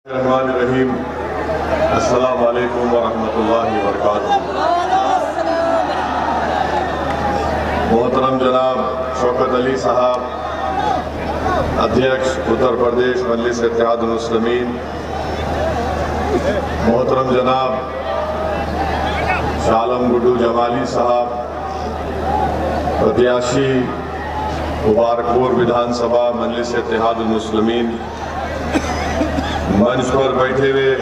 रहीम अस्सलाम वालेकुम वरहमतुल्लाहि वबरकातुहू। मोहतरम जनाब शौकत अली साहब, अध्यक्ष उत्तर प्रदेश मजलिस इत्तेहादुल मुस्लिमीन, मोहतरम जनाब शाह आलम गुड्डू जमाली साहब, प्रत्याशी मुबारकपुर विधानसभा मजलिस इत्तेहादुल मुस्लिमीन, मंच पर बैठे हुए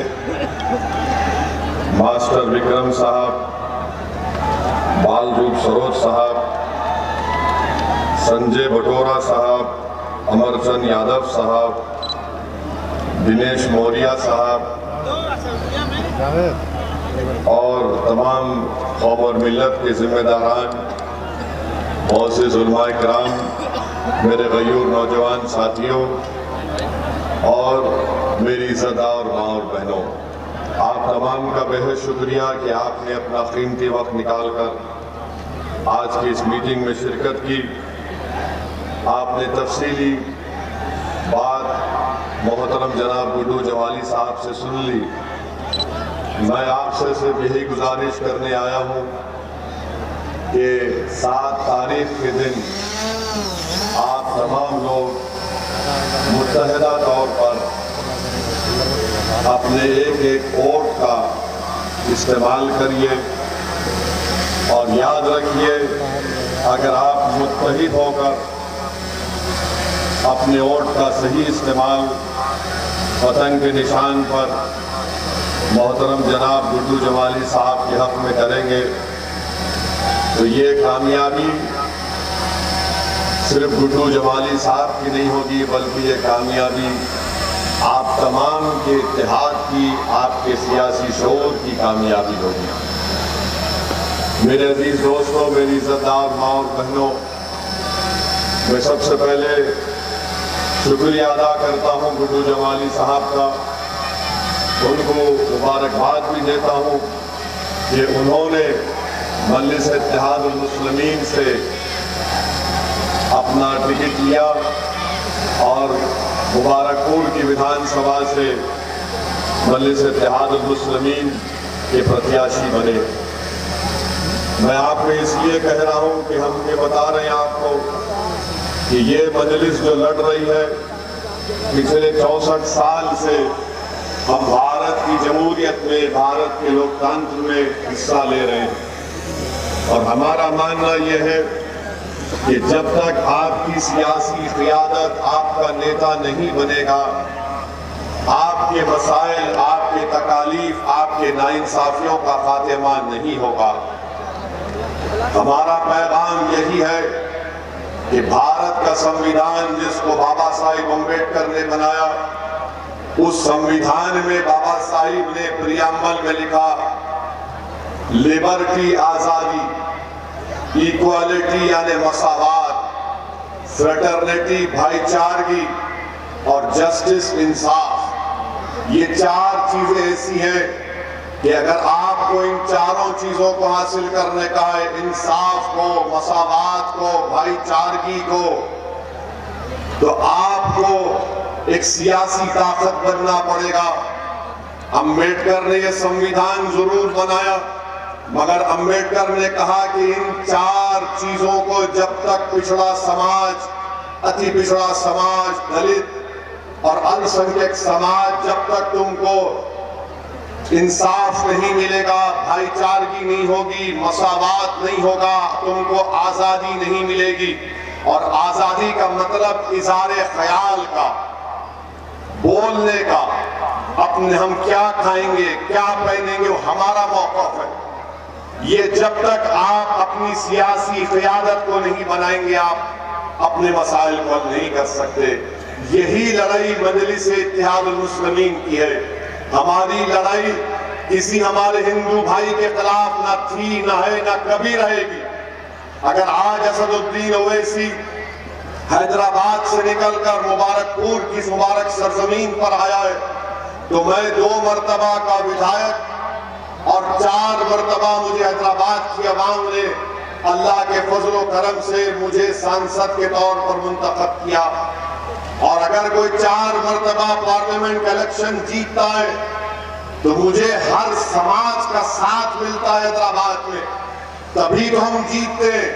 मास्टर विक्रम साहब, बालरूप सरोज साहब, संजय बटोरा साहब, अमरचंद यादव साहब, दिनेश मौर्या साहब और तमाम कौम और मिल्लत के जिम्मेदारान, मौअज़्ज़िज़ उलमाए किराम, मेरे गयूर नौजवान साथियों और मेरी इज़्ज़तदार माँ और बहनों, आप तमाम का बेहद शुक्रिया कि आपने अपना कीमती वक्त निकाल कर आज की इस मीटिंग में शिरकत की। आपने तफसीली बात मोहतरम जनाब गुड्डू जमाली साहब से सुन ली। मैं आपसे सिर्फ यही गुजारिश करने आया हूँ कि 7 तारीख के दिन आप तमाम लोग मुत्तहिदा तौर पर अपने एक वोट का इस्तेमाल करिए और याद रखिए, अगर आप मुत्तहिद होकर अपने वोट का सही इस्तेमाल वतन के निशान पर मोहतरम जनाब गुड्डू जमाली साहब के हक में करेंगे तो ये कामयाबी सिर्फ गुड्डू जमाली साहब की नहीं होगी, बल्कि ये कामयाबी आप तमाम के इत्तेहाद की, आपके सियासी शऊर की कामयाबी होगी। मेरे अजीज दोस्तों, मेरी इज़्ज़तदार माँ और बहनों, मैं सबसे पहले शुक्रिया अदा करता हूँ गुड्डू जमाली साहब का। उनको मुबारकबाद भी देता हूँ कि उन्होंने मजलिस इत्तेहादुल मुस्लिमीन से अपना टिकट लिया और मुबारकपुर की विधानसभा से मजलिस इत्तेहादुल मुस्लिमीन के प्रत्याशी बने। मैं आपको इसलिए कह रहा हूँ कि हम ये बता रहे हैं आपको कि ये मजलिस जो लड़ रही है, पिछले 64 साल से हम भारत की जमहूरियत में, भारत के लोकतंत्र में हिस्सा ले रहे हैं और हमारा मानना यह है कि जब तक आपकी सियासी क़ियादत, आपका नेता नहीं बनेगा, आपके मसाइल, आपके तकालीफ, आपके नाइंसाफियों का खात्मा नहीं होगा। हमारा पैगाम यही है कि भारत का संविधान जिसको बाबा साहिब अम्बेडकर ने बनाया, उस संविधान में बाबा साहिब ने प्रियम्बल में लिखा, लिबर्टी आज़ादी, इक्वालिटी यानी मसावात, फ्रेटर्निटी भाईचारगी और जस्टिस इंसाफ, ये 4 चीजें ऐसी हैं कि अगर आपको इन चारों चीजों को हासिल करने का है, इंसाफ को, मसावात को, भाईचारगी को, तो आपको एक सियासी ताकत बनना पड़ेगा। अम्बेडकर ने यह संविधान जरूर बनाया, मगर अम्बेडकर ने कहा कि इन 4 चीजों को जब तक पिछड़ा समाज, अति पिछड़ा समाज, दलित और अल्पसंख्यक समाज, जब तक तुमको इंसाफ नहीं मिलेगा, भाईचारगी नहीं होगी, मसावात नहीं होगा, तुमको आजादी नहीं मिलेगी। और आजादी का मतलब इज़हारे ख्याल का, बोलने का, अपने हम क्या खाएंगे, क्या पहनेंगे, वो हमारा मौक़िफ़ है। ये जब तक आप अपनी सियासी क़ियादत को नहीं बनाएंगे, आप अपने मसाइल को हल नहीं कर सकते। यही लड़ाई मजलिस इत्तेहादुल मुस्लिमीन की है। हमारी लड़ाई किसी हमारे हिंदू भाई के खिलाफ न थी, न है, न कभी रहेगी। अगर आज असदुद्दीन ओवैसी हैदराबाद से निकलकर मुबारकपुर की मुबारक सरजमीन पर आया है, तो मैं 2 मरतबा का विधायक और 4 मरतबा मुझे हैदराबाद की आवाम ने अल्लाह के फजल व करम से मुझे सांसद के तौर पर मुंतखब किया। और अगर कोई 4 मरतबा पार्लियामेंट का इलेक्शन जीतता है तो मुझे हर समाज का साथ मिलता है हैदराबाद में, तभी तो हम जीतते हैं।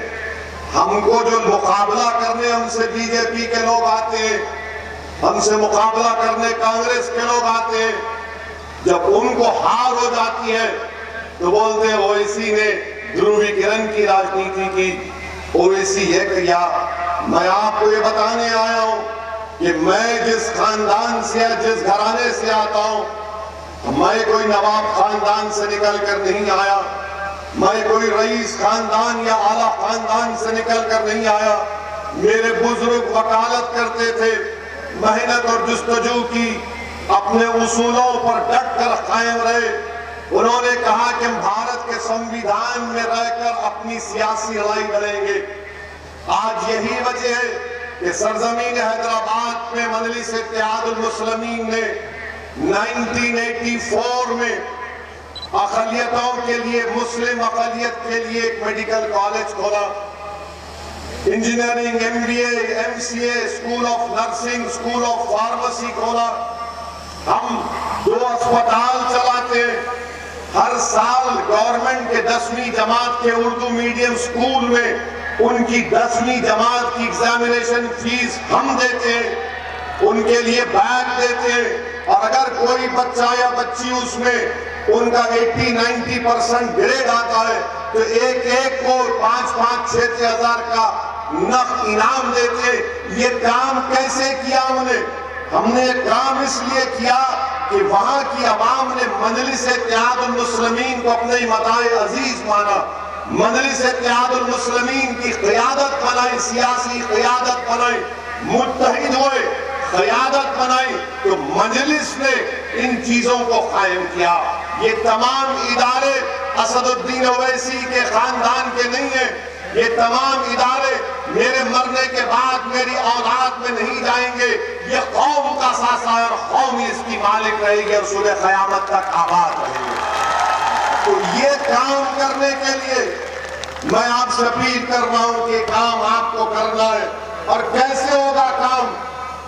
हमको जो मुकाबला करने हमसे बीजेपी के लोग आते हैं, हमसे मुकाबला करने कांग्रेस के लोग आते हैं, जब उनको हार हो जाती है तो बोलते हैं ओवैसी ने ध्रुवीकरण की राजनीति की, ओवैसी ये किया। मैं आपको ये बताने आया हूं कि मैं जिस खानदान से या जिस घराने से आता हूं, मैं कोई नवाब खानदान से निकल कर नहीं आया, मैं कोई रईस खानदान या आला खानदान से निकल कर नहीं आया। मेरे बुजुर्ग वकालत करते थे, मेहनत और जुस्तजू की, अपने उसूलों पर डट कर कायम रहे। उन्होंने कहा कि हम भारत के संविधान में रहकर अपनी सियासी लड़ाई लड़ेंगे। आज यही वजह है कि सरजमीन हैदराबाद में मजलिस इत्तेहादुल मुस्लिमीन ने 1984 में अक़लियतों के लिए, मुस्लिम अक़लियत के लिए एक मेडिकल कॉलेज खोला, engineering, MBA, MCA, school of nursing, school of pharmacy खोला। हम 2 अस्पताल चलाते हैं। हर साल गवर्नमेंट के 10वीं जमात के उर्दू मीडियम स्कूल में उनकी 10वीं जमात की एग्जामिनेशन फीस हम देते हैं, उनके लिए बैग देते हैं। और अगर कोई बच्चा या बच्ची उसमें उनका 80-90% ग्रेड आता है तो एक को 5-6 हजार का नकद इनाम देते। ये काम कैसे किया हमने ये काम इसलिए किया कि वहां की आवाम ने मजलिस इत्तेहादुल मुस्लिमीन को अपने मताए अजीज माना, मजलिस इत्तेहादुल मुस्लिमीन की क़यादत बनाई, सियासी क़यादत बनाई, मुत्तहिद हुए, क़यादत बनाई, तो मजलिस ने इन चीजों को कायम किया। ये तमाम इदारे असदुद्दीन ओवैसी के खानदान के नहीं है, ये तमाम इदारे मेरे मरने के बाद मेरी औलाद में नहीं जाएंगे। ये कौम का सासा है और कौम ही इसकी मालिक रहेगी और सुबह क़यामत तक आबाद रहेगी। तो ये काम करने के लिए मैं आपसे अपील कर रहा हूं कि काम आपको करना है। और कैसे होगा काम?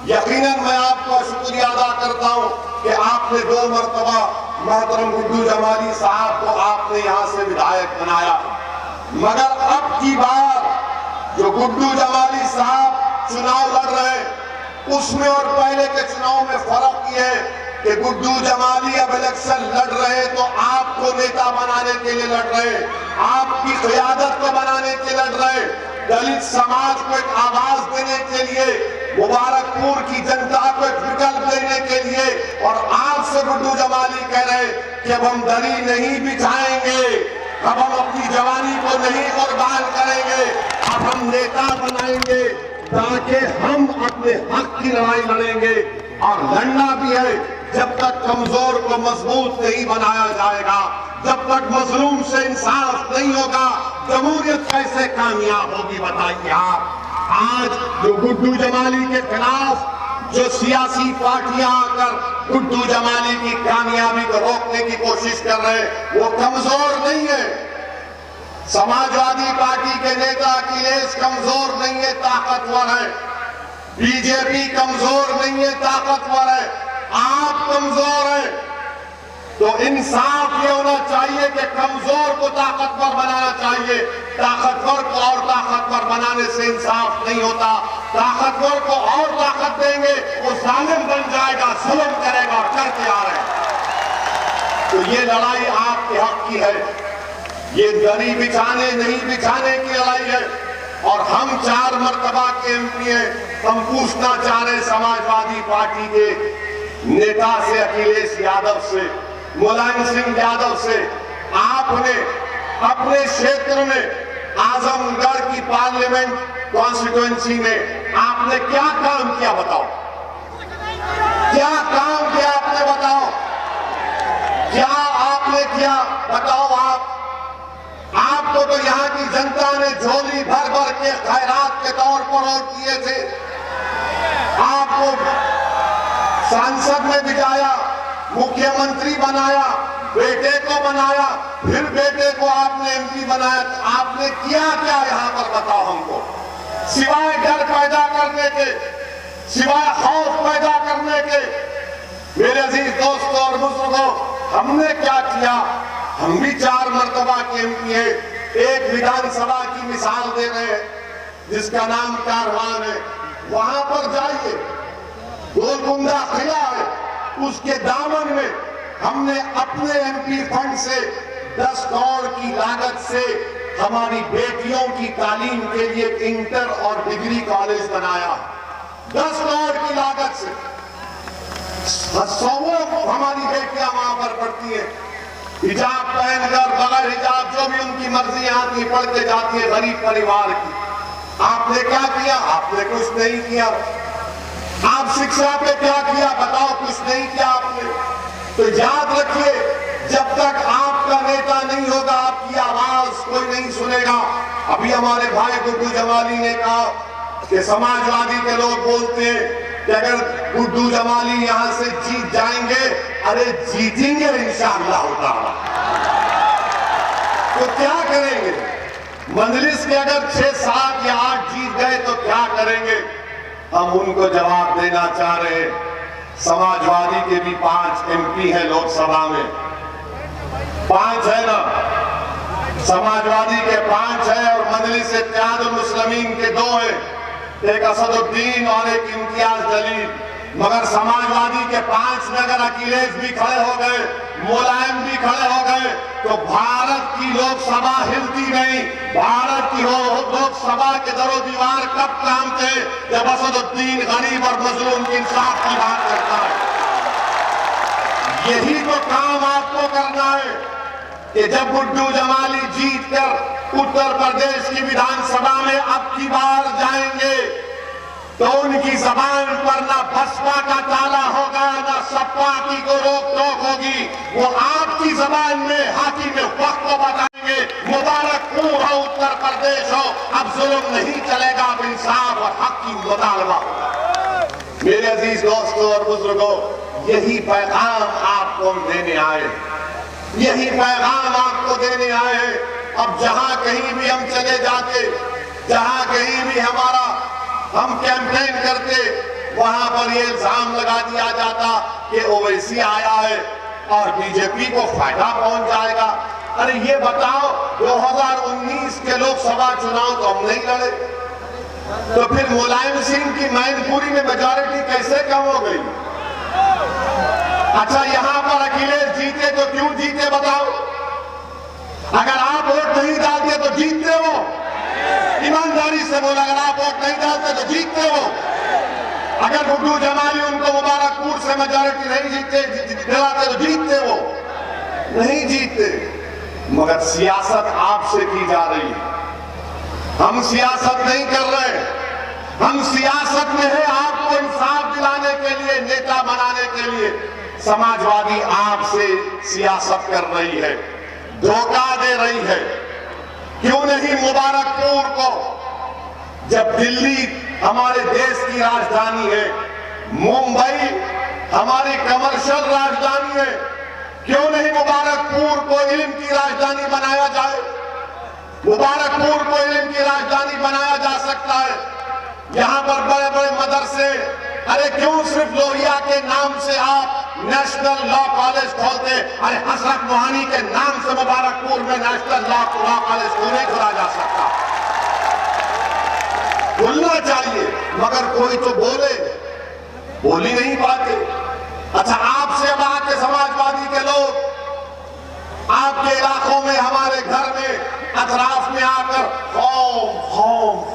यकीनन मैं आपका शुक्रिया अदा करता हूं कि आपने 2 मरतबा मोहतरम गुड्डू जमाली साहब को आपने यहां से विधायक बनाया, मगर अब की बार जो गुड्डू जमाली साहब चुनाव लड़ रहे हैं उसमें और पहले के चुनाव में फर्क ये है कि गुड्डू जमाली अब इलेक्शन लड़ रहे तो आपको नेता बनाने के लिए लड़ रहे, आपकी क़यादत को बनाने के लिए लड़ रहे, दलित समाज को एक आवाज देने के लिए, मुबारकपुर की जनता को एक विकल्प देने के लिए। और आपसे गुड्डू जमाली कह रहे कि अब हम दरी नहीं बिछाएंगे, अब हम अपनी जवानी को नहीं कुर्बान करेंगे, अब हम नेता बनाएंगे ताकि हम अपने हक की लड़ाई लड़ेंगे। और लड़ना भी है, जब तक कमजोर को मजबूत नहीं बनाया जाएगा, जब तक मजलूम से इंसाफ नहीं होगा, जमहूरियत कैसे कामयाब होगी बताइए आप। आज जो गुड्डू जमाली के खिलाफ जो सियासी पार्टियां आकर गुड्डू जमाली की कामयाबी को रोकने की कोशिश कर रहे हैं, वो कमजोर नहीं है। समाजवादी पार्टी के नेता अखिलेश कमजोर नहीं है, ताकतवर है। बीजेपी कमजोर नहीं है, ताकतवर है। आप कमजोर हैं, तो इंसाफ ये होना चाहिए कि कमजोर को ताकतवर बनाना चाहिए। ताकतवर को और ताकतवर बनाने से इंसाफ नहीं होता। ताकतवर को और ताकत देंगे वो जालिम बन जाएगा, जुल्म करेगा, करते आ रहे हैं। तो ये लड़ाई आपके हक की है, ये दरी बिछाने नहीं बिछाने की लड़ाई है। और हम 4 मरतबा के MP हैं। हम पूछना चाह रहे समाजवादी पार्टी के नेता से, अखिलेश यादव से, मुलायम सिंह यादव से, आपने अपने क्षेत्र में आजमगढ़ की पार्लियामेंट कॉन्स्टिट्यूएंसी में आपने क्या काम किया बताओ? क्या काम किया आपने बताओ? क्या आपने किया बताओ आप? आपको तो यहाँ की जनता ने झोली भर भर के खैरात के तौर पर वोट दिए थे, आपको सांसद में बिठाया, मुख्यमंत्री बनाया, बेटे को बनाया, फिर बेटे को आपने MP बनाया। आपने किया क्या यहाँ पर बताओ हमको, सिवाय डर पैदा करने के? सिवाय खौफ पैदा करने के। मेरे अजीज दोस्तों और बुजुर्गों, हमने क्या किया? हम भी 4 मर्तबा के एमपी हैं। एक विधानसभा की मिसाल दे रहे हैं जिसका नाम कारवान है। वहां पर जाइए, गोलकुंडा किला है, उसके दामन में हमने अपने एमपी फंड से 10 करोड़ की लागत से हमारी बेटियों की तालीम के लिए इंटर और डिग्री कॉलेज बनाया। 10 करोड़ की लागत से सौों हमारी बेटियां वहां पर पढ़ती हैं, हिजाब पहनकर, बगैर हिजाब, जो भी उनकी मर्जी यहाँ की पढ़ के जाती है, गरीब परिवार की। आपने क्या किया? आपने कुछ नहीं किया। आप शिक्षा पे क्या किया? बताओ, कुछ नहीं किया आपने। तो याद रखिए, जब तक आपका नेता नहीं होगा, आपकी आवाज कोई नहीं सुनेगा। अभी हमारे भाई गुड्डू जमाली ने कहा कि समाजवादी के लोग बोलते हैं कि अगर गुड्डू जमाली यहां से जीत जाएंगे, अरे जीतेंगे इंशाअल्लाह ताला। तो क्या करेंगे? मजलिस के अगर 6, 7 या 8 जीत गए तो क्या करेंगे? हम उनको जवाब देना चाह रहे हैं। समाजवादी के भी 5 एमपी हैं लोकसभा में, 5 है ना? समाजवादी के 5 है और मजलिस इत्तेहादुल मुस्लिमीन के 2 हैं, एक असदुद्दीन और एक इम्तियाज जलील। मगर समाजवादी के 5 में अगर अखिलेश भी खड़े हो गए, मुलायम भी खड़े हो गए, तो भारत की लोकसभा हिलती नहीं। भारत की लोकसभा के दरो दीवार कब काम थे? जब असदुद्दीन गरीब और मजलूम की इंसाफ की बात करता है। यही तो काम आपको करना है कि जब गुड्डू जमाली जीतकर उत्तर प्रदेश की विधानसभा में अब की बार जाएंगे तो उनकी जबान पर ना बसपा का ताला होगा, ना सपा की को रोक टोक होगी। वो आपकी जबान में हाकिम वक्त को बताएंगे, मुबारकपुर हो, उत्तर प्रदेश हो, अब जुल्म नहीं चलेगा, अब इंसाफ और हक की मुतालबा होगा। मेरे अजीज दोस्तों और बुजुर्गों, यही पैगाम आपको हम देने आए, यही पैगाम आपको देने आए हैं। अब जहां कहीं भी हम चले जाते, जहां कहीं भी हम कैंपेन करते, वहां पर ये इल्जाम लगा दिया जाता कि ओवैसी आया है और बीजेपी को फायदा पहुंच जाएगा। अरे ये बताओ, 2019 के लोकसभा चुनाव तो हम नहीं लड़े, तो फिर मुलायम सिंह की मैनपुरी में मेजॉरिटी कैसे कम हो गई? अच्छा, यहां पर अखिलेश जीते तो क्यों जीते बताओ? अगर आप वोट नहीं डालते तो जीतते हो। ईमानदारी से बोला, अगर आप वोट नहीं डालते तो जीतते हो। अगर गुड्डू जमाली उनको मुबारकपुर से मेजॉरिटी नहीं दिलाते तो जीतते हो। नहीं जीतते। मगर सियासत आपसे की जा रही है, हम सियासत नहीं कर रहे। हम सियासत में है आपको इंसाफ दिलाने के लिए, नेता बनाने के लिए। समाजवादी आपसे सियासत कर रही है, धोखा दे रही है। क्यों नहीं मुबारकपुर को, जब दिल्ली हमारे देश की राजधानी है, मुंबई हमारी कमर्शियल राजधानी है, क्यों नहीं मुबारकपुर को इल्म की राजधानी बनाया जाए? मुबारकपुर को इल्म की राजधानी बनाया जा सकता है। यहां पर बड़े बड़े मदरसे, अरे क्यों सिर्फ लोहिया के नाम से आप नेशनल लॉ कॉलेज खोलते? अरे हजरत मोहानी के नाम से मुबारकपुर में नेशनल लॉ कॉलेज क्यों नहीं खोला जा सकता? बोलना चाहिए, मगर कोई तो बोल ही नहीं पाते। अच्छा, आपसे अब आके समाजवादी के लोग आपके इलाकों में, हमारे घर में, अतराफ में आकर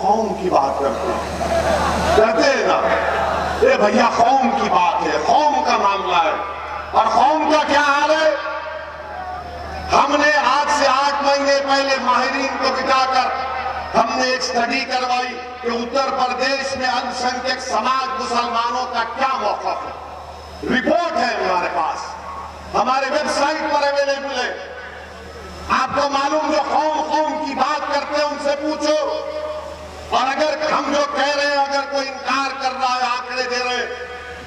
कौम की बात करते हैं ना। ये भैया कौम की बात है, कौम का मामला है। और कौम का क्या हाल है? हमने आज से 8 महीने पहले माहिरीन को बिठाकर हमने एक स्टडी करवाई कि उत्तर प्रदेश में अल्पसंख्यक समाज मुसलमानों का क्या मौक़िफ़ है। रिपोर्ट है हमारे पास, हमारे वेबसाइट पर अवेलेबल है। आपको मालूम, जो कौम की बात करते हैं उनसे पूछो। और अगर हम जो कह रहे हैं, अगर कोई इनकार कर रहा है, आंकड़े दे रहे,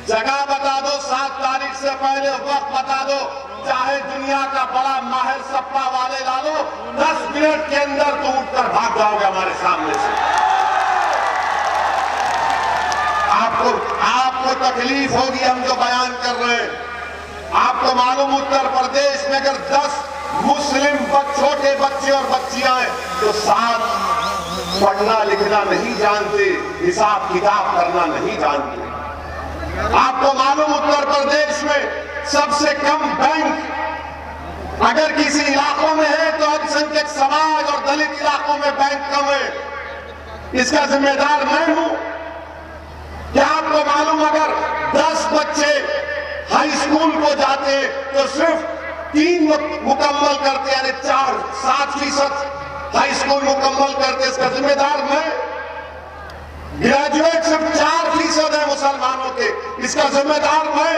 जगह बता दो, 7 तारीख से पहले वक्त बता दो, चाहे दुनिया का बड़ा माहिर सप्पा वाले ला लो, 10 मिनट के अंदर तो उठकर भाग जाओगे हमारे सामने से। आपको आपको तकलीफ होगी हम जो बयान कर रहे हैं। आपको मालूम उत्तर प्रदेश में अगर 10 मुस्लिम छोटे बच्चे और बच्चियां हैं तो 7 पढ़ना लिखना नहीं जानते, हिसाब किताब करना नहीं जानते। आपको मालूम उत्तर प्रदेश में सबसे कम बैंक अगर किसी इलाकों में है तो अल्पसंख्यक समाज और दलित इलाकों में बैंक कम है। इसका जिम्मेदार मैं हूं। क्या आपको मालूम अगर 10 बच्चे हाई स्कूल को जाते तो सिर्फ 3 मुकम्मल करते, यानी 7% हाई स्कूल मुकम्मल करते, इसका जिम्मेदार मैं। ग्रेजुएट सिर्फ 4% है मुसलमानों के, इसका जिम्मेदार मैं।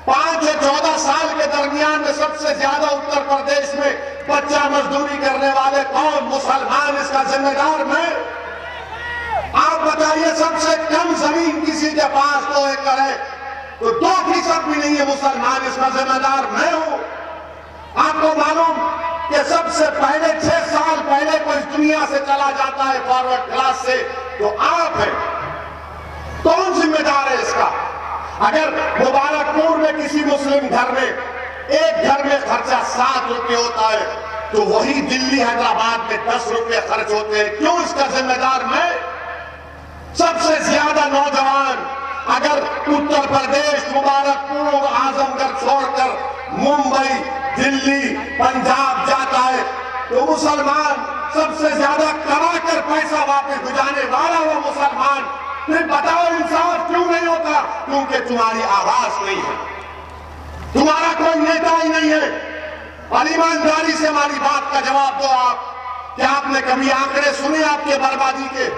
5 से 14 साल के दरमियान में सबसे ज्यादा उत्तर प्रदेश में बच्चा मजदूरी करने वाले कौन? मुसलमान, इसका जिम्मेदार मैं। आप बताइए सबसे कम जमीन किसी के पास 2 एकड़ है तो 2% भी नहीं है मुसलमान, इसका जिम्मेदार मैं हूं। आपको मालूम कि सबसे पहले 6 साल पहले कोई दुनिया से चला जाता है फॉरवर्ड क्लास से तो आप हैं। कौन जिम्मेदार है इसका? अगर मुबारकपुर में किसी मुस्लिम घर में एक घर में खर्चा 7 रुपये होता है तो वही दिल्ली हैदराबाद में 10 रुपये खर्च होते हैं। क्यों? इसका जिम्मेदार मैं। सबसे ज्यादा नौजवान अगर उत्तर प्रदेश, मुबारकपुर, आजमगढ़ छोड़कर मुंबई, दिल्ली, पंजाब जाता है तो मुसलमान सबसे ज्यादा कमाकर पैसा वापस भिजाने वाला वो मुसलमान। फिर बताओ इंसाफ क्यों नहीं होता? क्योंकि तुम्हारी आवाज नहीं है, तुम्हारा कोई नेता ही नहीं है। और ईमानदारी से हमारी बात का जवाब दो आप। क्या आपने कभी आंकड़े सुने आपके बर्बादी के?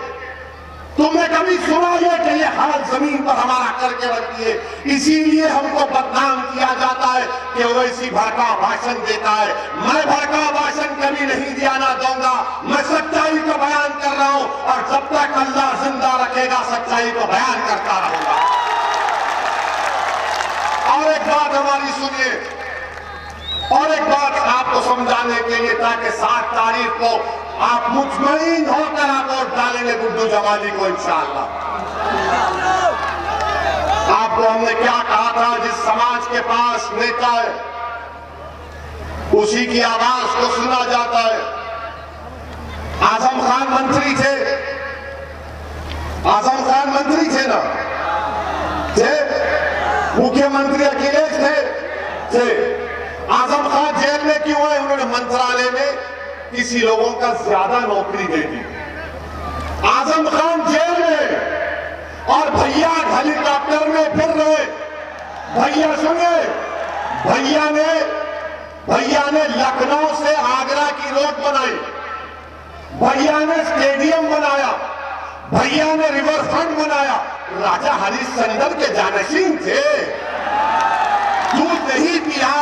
तुमने कभी सुना ये कि ये हाल जमीन पर हमारा करके रख दिए? इसीलिए हमको बदनाम किया जाता है कि वो इसी भड़का भाषण देता है। मैं भड़का भाषण कभी नहीं दिया, ना दूंगा। मैं सच्चाई को बयान कर रहा हूं और जब तक अल्लाह जिंदा रखेगा सच्चाई को बयान करता रहूंगा। और एक बात हमारी सुनिए, और एक बात आपको समझाने के लिए, ताकि 7 तारीख को आप मुतमईन होकर आप वोट डालेंगे गुड्डू जमाली को इंशाअल्लाह। आपको हमने क्या कहा था? जिस समाज के पास नेता है उसी की आवाज को सुना जाता है। आजम खान मंत्री थे, आजम खान मंत्री थे ना थे, मुख्यमंत्री अखिलेश थे। आजम खान जेल में क्यों है? उन्होंने मंत्रालय में किसी लोगों का ज्यादा नौकरी दे दी। आजम खान जेल में और भैया हेलीकॉप्टर में फिर रहे। भैया सुनिए, भैया ने लखनऊ से आगरा की रोड बनाई, भैया ने स्टेडियम बनाया, भैया ने रिवर फ्रंट बनाया। राजा हरिश्चंद्र के जानशीन थे। दूध नहीं पिया,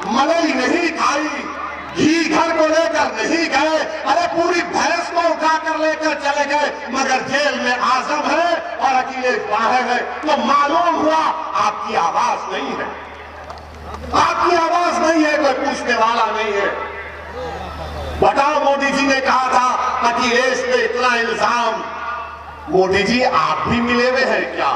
मलाई नहीं खाई, घी घर को लेकर नहीं गए। अरे पूरी भैंस को उठाकर लेकर चले गए, मगर जेल में आजम है और अखिलेश बाहर है। तो मालूम हुआ आपकी आवाज नहीं है, आपकी आवाज नहीं है, कोई पूछने वाला नहीं है। बताओ, मोदी जी ने कहा था अखिलेश पे इतना इल्जाम। मोदी जी आप भी मिले हुए हैं क्या?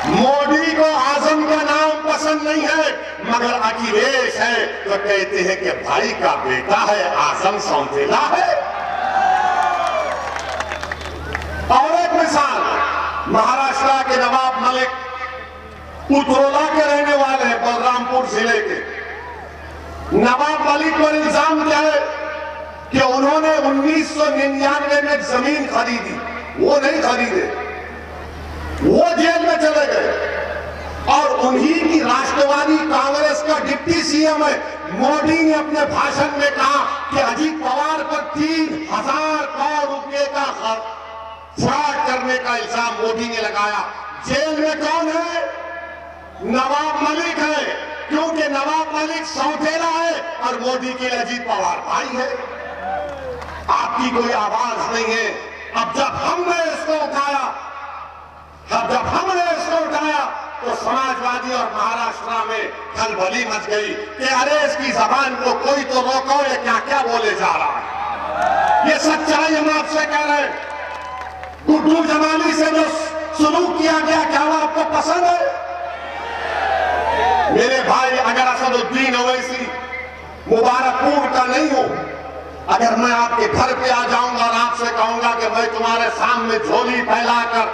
मोदी को आजम का नाम पसंद नहीं है, मगर अखिलेश है तो कहते हैं कि भाई का बेटा है, आजम सौतेला है। और एक मिसाल, महाराष्ट्र के नवाब मलिक उतरोला के रहने वाले हैं, बलरामपुर जिले के। नवाब मलिक पर इल्जाम क्या है कि उन्होंने 1999 में जमीन खरीदी, वो नहीं खरीदे, वो जेल में चले गए। और उन्हीं की राष्ट्रवादी कांग्रेस का डिप्टी सीएम है। मोदी ने अपने भाषण में कहा कि अजीत पवार पर 3000 करोड़ रुपए का फ्रॉड करने का इल्जाम मोदी ने लगाया। जेल में कौन है? नवाब मलिक है, क्योंकि नवाब मलिक सौतेला है और मोदी के लिए अजीत पवार भाई है। आपकी कोई आवाज नहीं है। अब जब हमने इसको उठाया तो समाजवादी और महाराष्ट्र में खलबली मच गई कि अरे इसकी जबान को कोई तो रोको, ये क्या क्या बोले जा रहा है। ये सच्चाई हम आपसे कह रहे हैं। गुड्डू जमाली से जो सुलूक किया गया, क्या वो आपको पसंद है? मेरे भाई, अगर असदुद्दीन ओवैसी मुबारकपुर का नहीं हो, अगर मैं आपके घर पे आ जाऊंगा और आपसे कहूंगा कि मैं तुम्हारे सामने झोली फैलाकर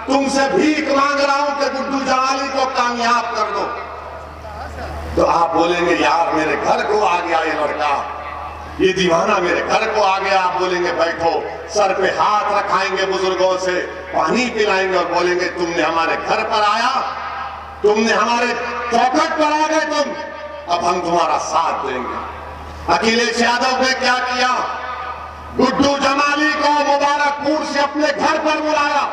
तुमसे भीख मांग रहा हूं कि गुड्डू जमाली को कामयाब कर दो, तो आप बोलेंगे यार मेरे घर को आ गया ये लड़का, ये दीवाना मेरे घर को आ गया। आप बोलेंगे बैठो, सर पे हाथ रखाएंगे, बुजुर्गों से पानी पिलाएंगे और बोलेंगे तुमने हमारे घर पर आया, तुमने हमारे चौखट पर आ गए तुम, अब हम तुम्हारा साथ देंगे। अखिलेश यादव ने क्या किया? गुड्डू जमाली को मुबारकपुर से अपने घर पर बुलाया,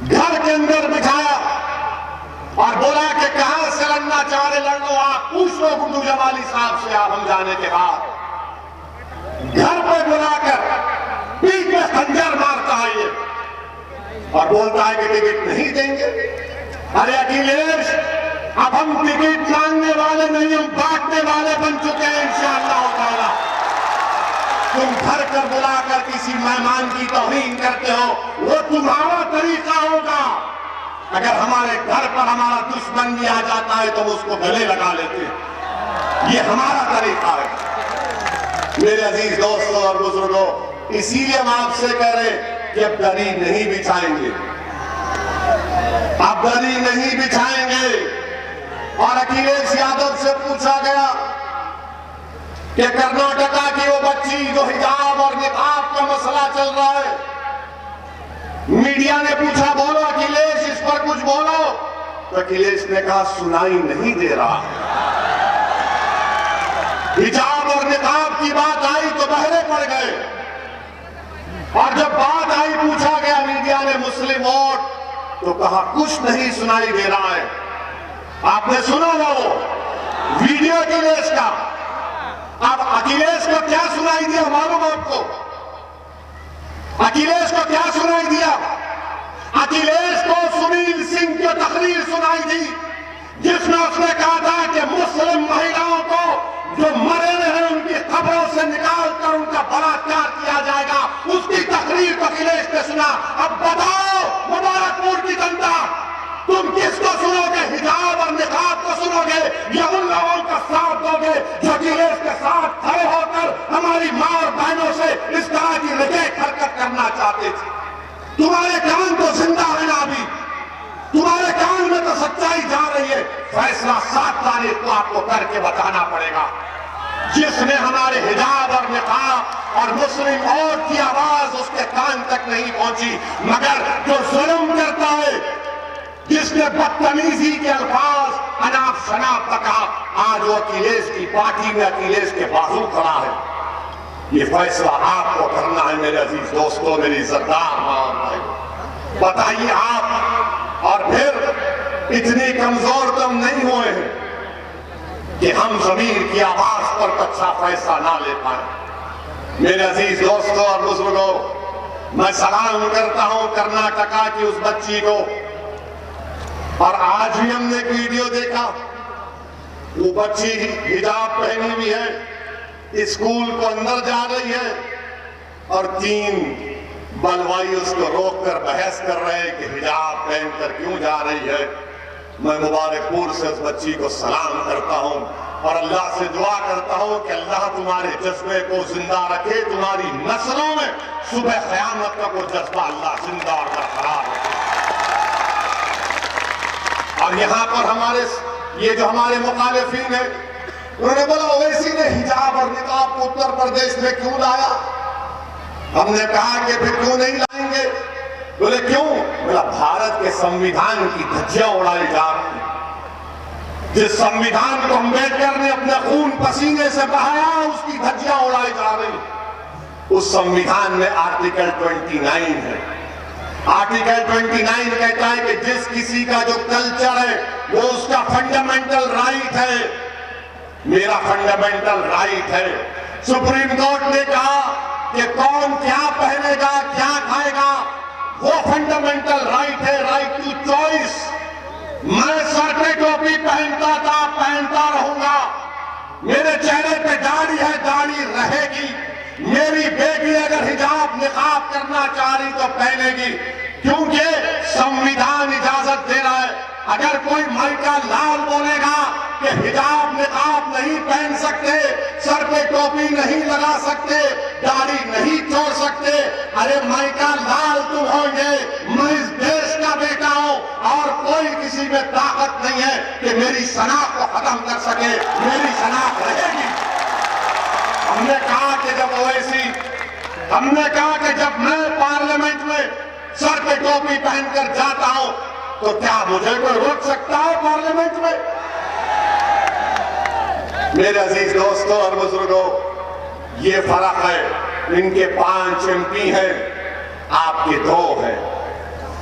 घर के अंदर बिठाया और बोला कि कहां से लड़ना चाह रहे लड़ लो, आप पूछ लो गुड्डू जमाली साहब से। आप हम जाने के बाद घर पर बुलाकर पीठ में खंजर मारता है ये और बोलता है कि टिकट नहीं देंगे। अरे अखिलेश, अब हम टिकट मांगने वाले नहीं, हम बांटने वाले बन चुके हैं इंशाअल्लाह ताला। तुम घर कर बुलाकर किसी मेहमान की तौहीन करते हो, वो तुम्हारा तरीका होगा। अगर हमारे घर पर हमारा दुश्मन भी आ जाता है तो उसको गले लगा लेते हैं, ये हमारा तरीका है। मेरे अजीज दोस्तों और बुजुर्गों, इसीलिए हम आपसे कह रहे कि अब दरी नहीं बिछाएंगे, अब दरी नहीं बिछाएंगे। और अखिलेश यादव से पूछा गया कि कर्नाटका की वो बच्ची जो हिजाब और निकाब का मसला चल रहा है, मीडिया ने पूछा बोलो अखिलेश इस पर कुछ बोलो, तो अखिलेश ने कहा सुनाई नहीं दे रहा। हिजाब और निकाब की बात आई तो बहरे पड़ गए, और जब बात आई पूछा गया मीडिया ने मुस्लिम वोट, तो कहा कुछ नहीं सुनाई दे रहा है। आपने सुना वो वीडियो अखिलेश का? अब अखिलेश को क्या सुनाई दिया मालूम आपको? अखिलेश को क्या सुनाई दिया? अखिलेश को सुनील सिंह की तकरीर सुनाई दी, जिसमें उसने कहा था कि मुस्लिम महिलाओं को जो मरे हैं उनकी खबरों से निकालकर उनका बलात्कार किया जाएगा, उसकी तकरीर को अखिलेश ने सुना। अब बताओ मुबारकपुर की जनता, तुम किसको सुनोगे? हिजाब और निकाब को सुनोगे या उन लोगों का साथ दोगे जो अखिलेश के साथ खड़े होकर हमारी मां और बहनों से इस तरह की रजेक हरकत करना चाहते थे? तुम्हारे कान तो जिंदा है ना अभी, तुम्हारे कान में तो सच्चाई जा रही है। फैसला 7 तारीख को आपको करके बताना पड़ेगा। जिसने हमारे हिजाब और निकाब और मुस्लिम औरत की आवाज उसके कान तक नहीं पहुंची, मगर जो जुल्म करता है, जिसने बदतमीजी के अल्फाज अनाप शनाप तका, आज वो अखिलेश की पार्टी में अखिलेश के बाजू खड़ा है। ये फैसला आपको करना है मेरे अजीज दोस्तों, मेरी इज्जतदार मां भाई। बताइए आप, और फिर इतनी कमजोर तो हम नहीं हुए हैं कि हम जमीर की आवाज पर अच्छा फैसला ना ले पाए। मेरे अजीज दोस्तों और बुजुर्गों, मैं सलाम करता हूं कर्नाटका की उस बच्ची को। और आज भी हमने एक वीडियो देखा, वो बच्ची हिजाब पहनी हुई है, स्कूल को अंदर जा रही है और 3 बलवाई उसको रोककर बहस कर रहे हैं कि हिजाब पहनकर क्यों जा रही है। मैं मुबारकपुर से उस बच्ची को सलाम करता हूं और अल्लाह से दुआ करता हूं कि अल्लाह तुम्हारे जज्बे को जिंदा रखे, तुम्हारी नस्लों में सुबह क़यामत तक वो जज्बा अल्लाह जिंदा और बरकरार रखे। और यहां पर हमारे ये जो हमारे मुखालिफिन है, उन्होंने बोला ओवैसी ने हिजाब और निकाब को उत्तर प्रदेश में क्यों लाया? हमने कहा कि फिर क्यों नहीं लाएंगे? बोले क्यों? बोला भारत के संविधान की धज्जियां उड़ाई जा रही हैं। जिस संविधान को अम्बेडकर ने अपने खून पसीने से बहाया, उसकी धज्जियां उड़ाई जा रही। उस संविधान में आर्टिकल 29 है। आर्टिकल 29 कहता है कि जिस किसी का जो कल्चर है वो उसका फंडामेंटल राइट है। मेरा फंडामेंटल राइट है। सुप्रीम कोर्ट ने कहा कि कौन क्या पहनेगा, क्या खाएगा, वो फंडामेंटल राइट है, राइट टू चॉइस। मैं सर पे टोपी पहनता था, पहनता रहूंगा। मेरे चेहरे पे दाढ़ी है, दाढ़ी रहेगी। मेरी बेटी अगर हिजाब निकाब करना चाह रही तो पहनेगी। क्योंकि संविधान इजाजत दे रहा है। अगर कोई माइका लाल बोलेगा कि हिजाब निकाब नहीं पहन सकते, सर पे टोपी नहीं लगा सकते, दाढ़ी नहीं छोड़ सकते, अरे माइका लाल तुम होंगे, मैं इस देश का बेटा हूं और कोई किसी में ताकत नहीं है कि मेरी शनाख्त को खत्म कर सके। मेरी शनाख्त रहेगी। हमने कहा कि जब ओवैसी, हमने कहा कि जब मैं पार्लियामेंट में सर पे टोपी पहनकर जाता हूं तो क्या मुझे कोई रोक सकता है पार्लियामेंट में? मेरे अजीज दोस्तों और बुजुर्गों, ये फर्क है। इनके 5 MP हैं, आपके 2 हैं,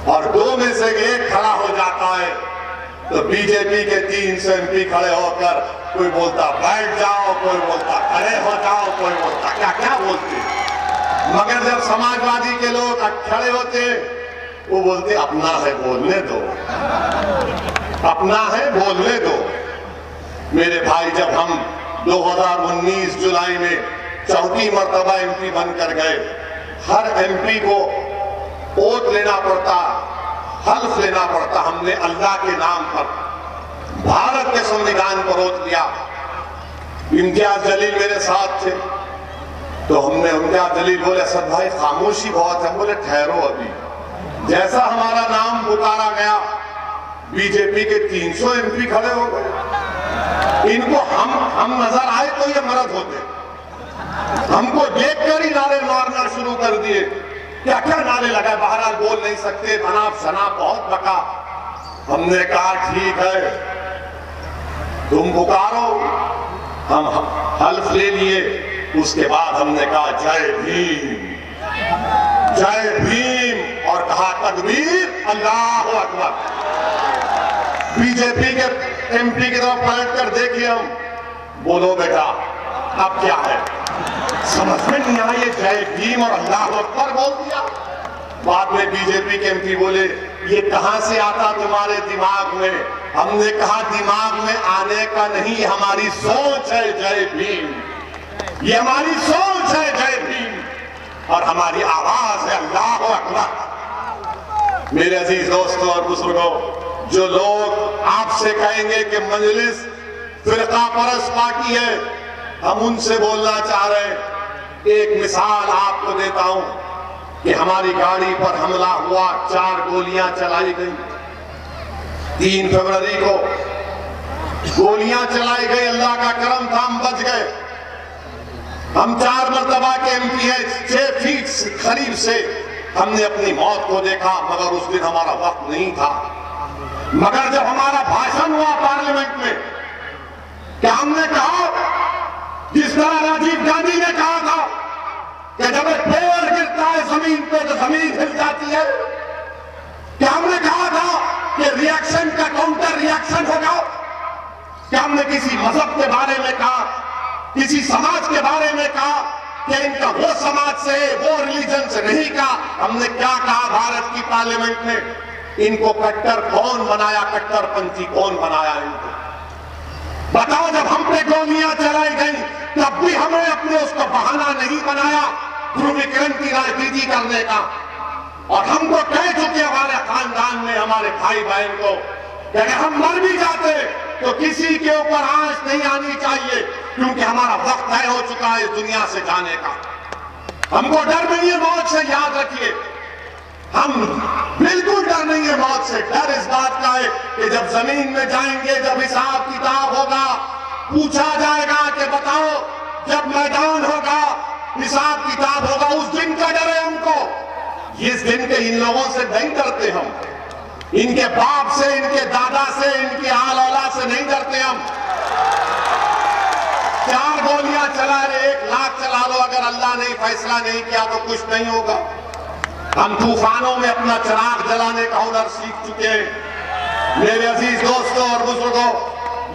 और 2 में से एक खड़ा हो जाता है तो बीजेपी के 300 MP खड़े होकर कोई बोलता बैठ जाओ, कोई बोलता खड़े हो जाओ, कोई बोलता क्या क्या बोलते। मगर जब समाजवादी के लोग खड़े होते वो बोलते अपना है बोलने दो, अपना है बोलने दो। मेरे भाई, जब हम 2019 जुलाई में 4थी मर्तबा MP बनकर गए, हर MP को वोट लेना पड़ता, हल्फ लेना पड़ता। हमने अल्लाह के नाम पर, भारत के संविधान पर वोट लिया। इम्तियाज जलील मेरे साथ थे तो हमने, इम्तियाज जलील बोले असद भाई खामोशी बहुत है। हम बोले ठहरो, अभी जैसा हमारा नाम पुकारा गया बीजेपी के 300 MP खड़े हो गए। इनको हम नजर आए तो ये मर्द होते, हमको देखकर ही नारे मारना शुरू कर दिए। क्या क्या नारे लगाए, बहरहाल बोल नहीं सकते, अनाप शनाप बहुत बका। हमने कहा ठीक है तुम पुकारो, हम हल्फ ले लिए। उसके बाद हमने कहा जय भीम, जय भीम, और कहा तकबीर, अल्लाहु अकबर। बीजेपी के MP की तरफ पलट कर देखिए हम, बोलो बेटा अब क्या है? समझ में नहीं आया, ये जय भीम और अल्लाहु अकबर बोल दिया। बाद में बीजेपी के MP बोले ये कहां से आता तुम्हारे दिमाग में? हमने कहा दिमाग में आने का नहीं, हमारी सोच है जय भीम, ये हमारी सोच है जय भीम, और हमारी आवाज है अल्लाहु अकबर। मेरे अजीज दोस्तों और बुजुर्गों, जो लोग आपसे कहेंगे कि मजलिस फिरका परस्त पार्टी है, हम उनसे बोलना चाह रहे हैं। एक मिसाल आपको देता हूं कि हमारी गाड़ी पर हमला हुआ, 4 गोलियां चलाई गई। 3 फरवरी को गोलियां चलाई गई, अल्लाह का करम था हम बच गए। हम 4 मर्तबा के MP हैं, 6 फीट करीब से हमने अपनी मौत को देखा, मगर उस दिन हमारा वक्त नहीं था। मगर जब हमारा भाषण हुआ पार्लियामेंट में, क्या हमने कहा जिस तरह राजीव गांधी ने कहा था कि जब एक पेड़ गिरता है जमीन पे तो जमीन हिल जाती है? क्या हमने कहा था कि रिएक्शन का काउंटर रिएक्शन होगा? क्या हमने किसी मजहब के बारे में कहा, किसी समाज के बारे में कहा कि इनका वो समाज से, वो रिलीजन से नहीं कहा? हमने क्या कहा भारत की पार्लियामेंट में? इनको कट्टर कौन बनाया, कट्टरपंथी कौन बनाया इनको? बताओ, जब हम पे गोलियां चलाई गई तब भी हमें अपने उसको बहाना नहीं बनाया ध्रुवीकरण की राजनीति करने का। और हमको कह चुके हमारे खानदान में, हमारे भाई बहन को, कि अगर हम मर भी जाते तो किसी के ऊपर आंच नहीं आनी चाहिए, क्योंकि हमारा वक्त तय हो चुका है इस दुनिया से जाने का। हमको डर नहीं है मौत से, याद रखिए, हम बिल्कुल डर नहीं है मौत से। डर इस बात का है कि जब जमीन में जाएंगे, जब हिसाब किताब होगा, पूछा जाएगा कि बताओ, जब मैदान होगा, हिसाब किताब होगा, उस दिन का डर है हमको। इस दिन के इन लोगों से नहीं डरते हम, इनके बाप से, इनके दादा से, इनकी आल औलाद से नहीं डरते हम। 4 गोलियां चला रहे, 1 लाख चला लो, अगर अल्लाह ने फैसला नहीं किया तो कुछ नहीं होगा। हम तूफानों में अपना चिराग जलाने का हुनर सीख चुके हैं। मेरे अजीज दोस्तों और बुजुर्गों,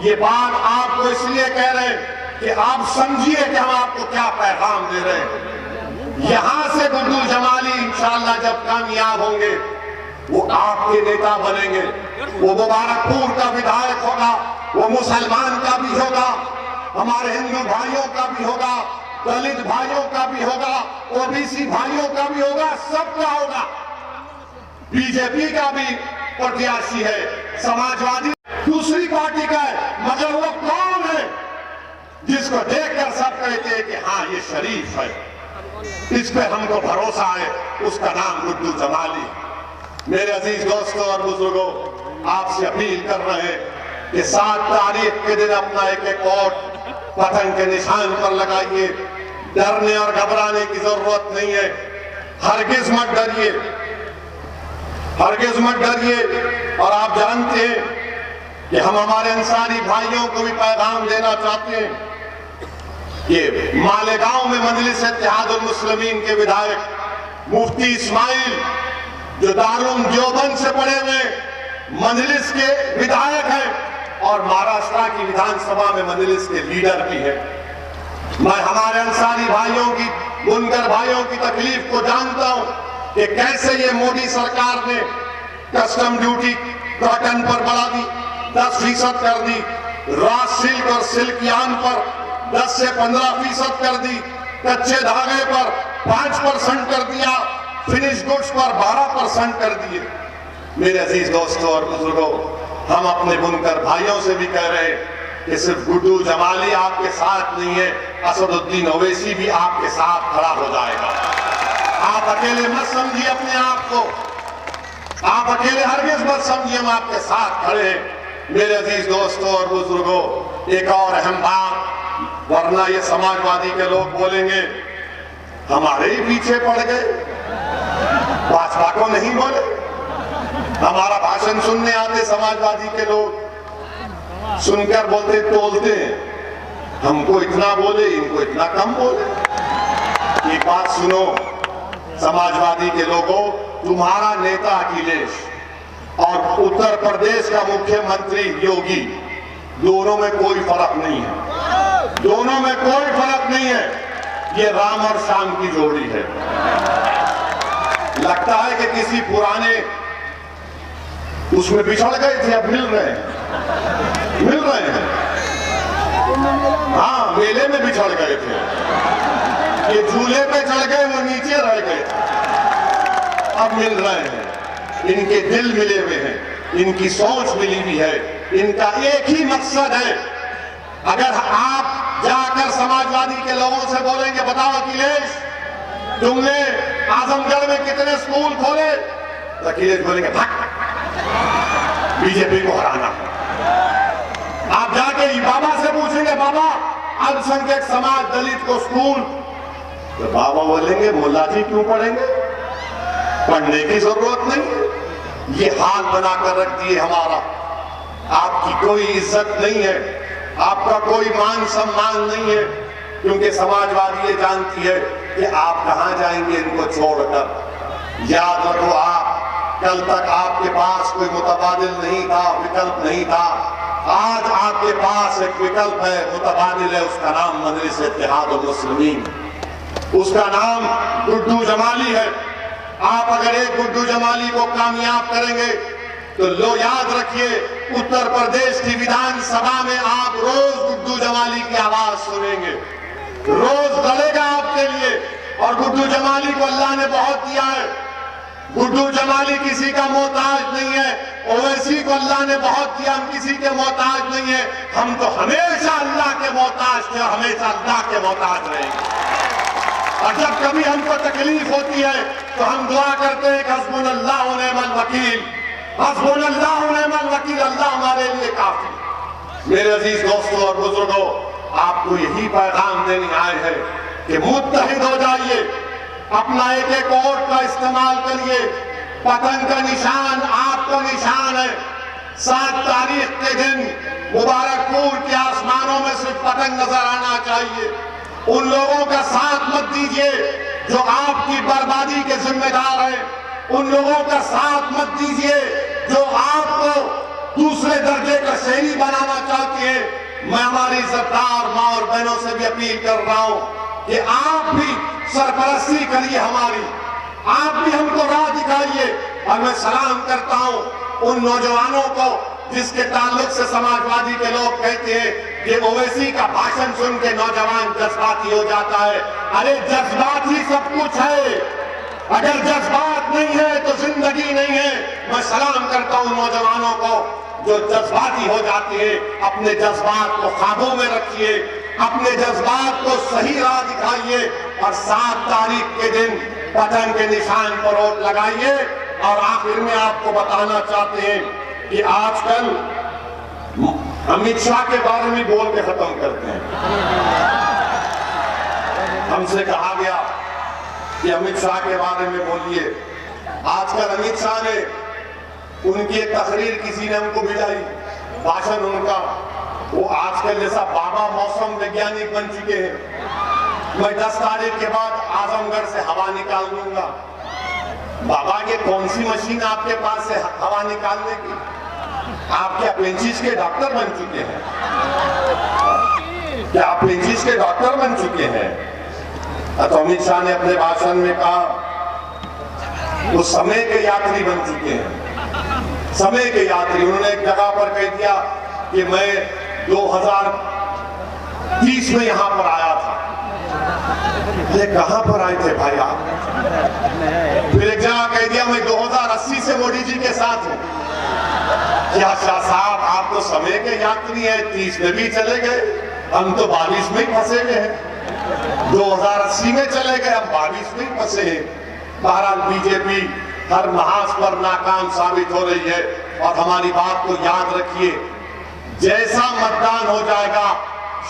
ये बात आपको इसलिए कह रहे हैं कि आप समझिए कि हम आपको क्या पैगाम दे रहे हैं। यहां से गुड्डू जमाली इंशाअल्लाह जब कामयाब होंगे, वो आपके नेता बनेंगे, वो मुबारकपुर का विधायक होगा, वो मुसलमान का भी होगा, हमारे हिंदू भाइयों का भी होगा, दलित भाइयों का भी होगा, OBC भाइयों का भी होगा, सबका होगा। बीजेपी का भी प्रत्याशी है, समाजवादी दूसरी पार्टी का है, मगर वो कौन है जिसको देखकर सब कहते हैं कि हाँ ये शरीफ है, इस पे हमको भरोसा है, उसका नाम गुड्डू जमाली। मेरे अजीज दोस्तों और बुजुर्गों, आपसे अपील कर रहे हैं कि 7 तारीख के दिन अपना एक वोट पतंग के निशान पर लगाइए। डरने और घबराने की जरूरत नहीं है, हरगिज मत डरिए, हरगिज मत डरिए। और आप जानते हैं कि हम हमारे अंसारी भाइयों को भी पैगाम देना चाहते हैं कि मालेगांव में मजलिस इत्तेहादुल मुस्लिमीन के विधायक मुफ्ती इस्माइल, जो दारुल देवबंद से पढ़े हुए मजलिस के विधायक हैं और महाराष्ट्र की विधानसभा में मजलिस के लीडर भी हैं। मैं हमारे अंसारी भाइयों की, बुनकर भाइयों की तकलीफ को जानता हूं कि कैसे ये मोदी सरकार ने कस्टम ड्यूटी कॉटन पर बढ़ा दी, 10% कर दी, रॉ सिल्क और सिल्क यार्न पर 10 से 15% कर दी, कच्चे धागे पर 5% कर दिया, फिनिश गुड्स पर 12% कर दिए। मेरे अजीज दोस्तों और बुजुर्गों, हम अपने बुनकर भाइयों से भी कह रहे हैं कि सिर्फ गुड्डू जमाली आपके साथ नहीं है, असदुद्दीन ओवैसी भी आपके साथ खड़ा हो जाएगा। आप अकेले मत समझिए अपने आप को, आप अकेले हरगिज मत समझिए, हम आपके साथ खड़े हैं। मेरे अजीज दोस्तों और बुजुर्गों, एक और अहम बात, वरना ये समाजवादी के लोग बोलेंगे हमारे ही पीछे पड़ गए, भाजपा को नहीं बोले। हमारा भाषण सुनने आते समाजवादी के लोग, सुनकर बोलते तोलते हैं, हमको इतना बोले, इनको इतना कम बोले। एक बात सुनो समाजवादी के लोगों, तुम्हारा नेता अखिलेश और उत्तर प्रदेश का मुख्यमंत्री योगी, दोनों में कोई फर्क नहीं है, दोनों में कोई फर्क नहीं है। ये राम और श्याम की जोड़ी है। लगता है कि किसी पुराने उसमें बिछड़ गए थे, अब मिल रहे हैं, मिल रहे हैं। हाँ, मेले में बिछड़ गए थे, ये झूले पे चढ़ गए, वो नीचे रह गए, अब मिल रहे हैं। इनके दिल मिले हुए हैं, इनकी सोच मिली हुई है, इनका एक ही मकसद है। अगर आप जाकर समाजवादी के लोगों से बोलेंगे बताओ अखिलेश तुमने आजमगढ़ में कितने स्कूल खोले, तो अखिलेश बोलेंगे भाग, बीजेपी को हराना। आप जाके बाबा से पूछेंगे बाबा अल्पसंख्यक समाज दलित को स्कूल, तो बाबा बोलेंगे मुल्ला जी क्यों पढ़ेंगे, पढ़ने की जरूरत नहीं है। ये हाल बनाकर रख दिए हमारा, आपकी कोई इज्जत नहीं है, आपका कोई मान सम्मान नहीं है, क्योंकि समाजवादी ये जानती है कि आप कहां जाएंगे इनको छोड़कर। याद रखो, आप कल तक आपके पास कोई मुतबादिल नहीं था, विकल्प नहीं था, आज आपके पास एक विकल्प है, मुतबादिल है, उसका नाम मजलिस इत्तेहादुल मुस्लिमीन, उसका नाम गुड्डू जमाली है। आप अगर एक गुड्डू जमाली को कामयाब करेंगे तो लो याद रखिए, उत्तर प्रदेश की विधानसभा में आप रोज गुड्डू जमाली की आवाज सुनेंगे, रोज लड़ेगा आपके लिए। और गुड्डू जमाली को अल्लाह ने बहुत दिया है, गुड्डू जमाली किसी का मोहताज नहीं है, ओवैसी को अल्लाह ने बहुत दिया, हम किसी के मोहताज नहीं है, हम तो हमेशा अल्लाह के मोहताज थे और हमेशा अल्लाह के मोहताज रहेंगे। और जब कभी हमको तकलीफ होती है तो हम दुआ करते हैं कि हस्बुनल्लाहु व निअमल वकील, हस्बुनल्लाहु व निअमल वकील, अल्लाह हमारे लिए काफी। मेरे अजीज दोस्तों और बुजुर्गों, आपको यही पैगाम देने आए हैं कि मुत्तहिद हो जाइए, अपना एक एक वोट का इस्तेमाल करिए। पतंग का निशान आपका निशान है। 7 तारीख के दिन मुबारकपुर के आसमानों में सिर्फ पतंग नजर आना चाहिए। उन लोगों का साथ मत दीजिए जो आपकी बर्बादी के जिम्मेदार हैं। उन लोगों का साथ मत दीजिए जो आपको दूसरे दर्जे का शहरी बनाना चाहती है। मैं हमारी इज्जतदार माँ और बहनों से भी अपील कर रहा हूँ कि आप भी सरपरस्ती करिए हमारी, आप भी हमको राह दिखाइए। और मैं सलाम करता हूँ उन नौजवानों को जिसके ताल्लुक से समाजवादी के लोग कहते हैं कि ओवैसी का भाषण सुन के नौजवान जज्बाती हो जाता है। अरे जज्बात ही सब कुछ है, अगर जज्बात नहीं है तो जिंदगी नहीं है। मैं सलाम करता हूं नौजवानों को जो जज्बाती हो जाती है। अपने जज्बात को काबू में रखिए, अपने जज्बात को सही राह दिखाइए और 7 तारीख के दिन पतन के निशान पर वोट लगाइए। और आखिर में आपको बताना चाहते हैं कि आजकल अमित शाह के बारे में बोल के खत्म करते हैं। हमसे कहा गया कि अमित शाह के बारे में बोलिए। आजकल अमित शाह ने उनकी एक तकरीर किसी ने हमको भिजाई, भाषण उनका, वो आजकल जैसा बाबा मौसम वैज्ञानिक बन चुके हैं। मैं 10 तारीख के बाद आजमगढ़ से हवा निकाल दूंगा। बाबा के कौन सी मशीन आपके पास से हवा निकालने की? आप क्या पेंचिस के डॉक्टर बन चुके हैं? क्या आप पेंचिस के डॉक्टर बन चुके हैं? तो अमित शाह ने अपने भाषण में कहा वो समय के यात्री बन चुके हैं, समय के यात्री। उन्होंने एक जगह पर कह दिया कि मैं 2030 में यहां पर आया था। अरे कहां पर आए थे भाई आप? फिर एक जगह कह दिया मैं 2080 से मोदी जी के साथ हूं। क्या शाह साहब आप तो समय के यात्री हैं, 30 में भी चले गए, हम तो 22 में ही फंसे गए हैं। 2080 में चले गए, हम 22 में ही फंसे हैं। बहरहाल बीजेपी हर महाज पर नाकाम साबित हो रही है। और हमारी बात को याद रखिए, जैसा मतदान हो जाएगा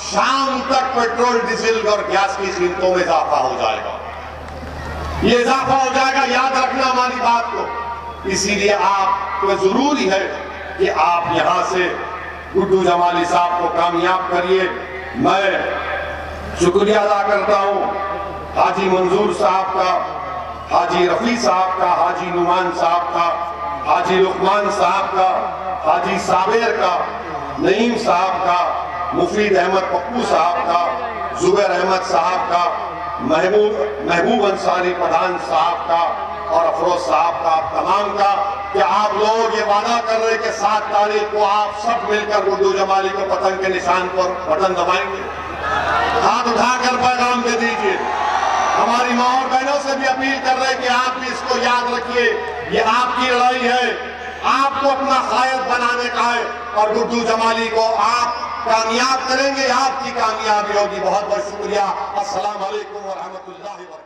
शाम तक पेट्रोल डीजल और गैस की कीमतों में इजाफा हो जाएगा। ये इजाफा हो जाएगा, याद रखना हमारी बात को। इसीलिए आपको जरूरी है कि आप यहां से गुड्डू जमाली साहब को कामयाब करिए। मैं शुक्रिया अदा करता हूं हाजी मंजूर साहब का, हाजी रफी साहब का, हाजी नुमान साहब का, हाजी लुकमान साहब का, हाजी साबिर का, नईम साहब का, मुफीद अहमद पप्पू साहब का, जुबैर अहमद साहब का, महबूब अंसारी प्रधान साहब का और अफरोज साहब का, आप तमाम का, कि आप लोग ये वादा कर रहे कि 7 तारीख को आप सब मिलकर गुड्डू जमाली को पतंग के निशान पर बटन दबाएंगे। हाथ उठाकर पैगाम दे दीजिए। हमारी माँ और बहनों से भी अपील कर रहे हैं कि आप भी इसको याद रखिए, ये आपकी लड़ाई है, आपको अपना कायद बनाने का है और गुड्डू जमाली को आप कामयाब करेंगे, आपकी कामयाबी होगी। बहुत बहुत शुक्रिया। अस्सलाम वालेकुम व रहमतुल्लाहि व बरकातहू।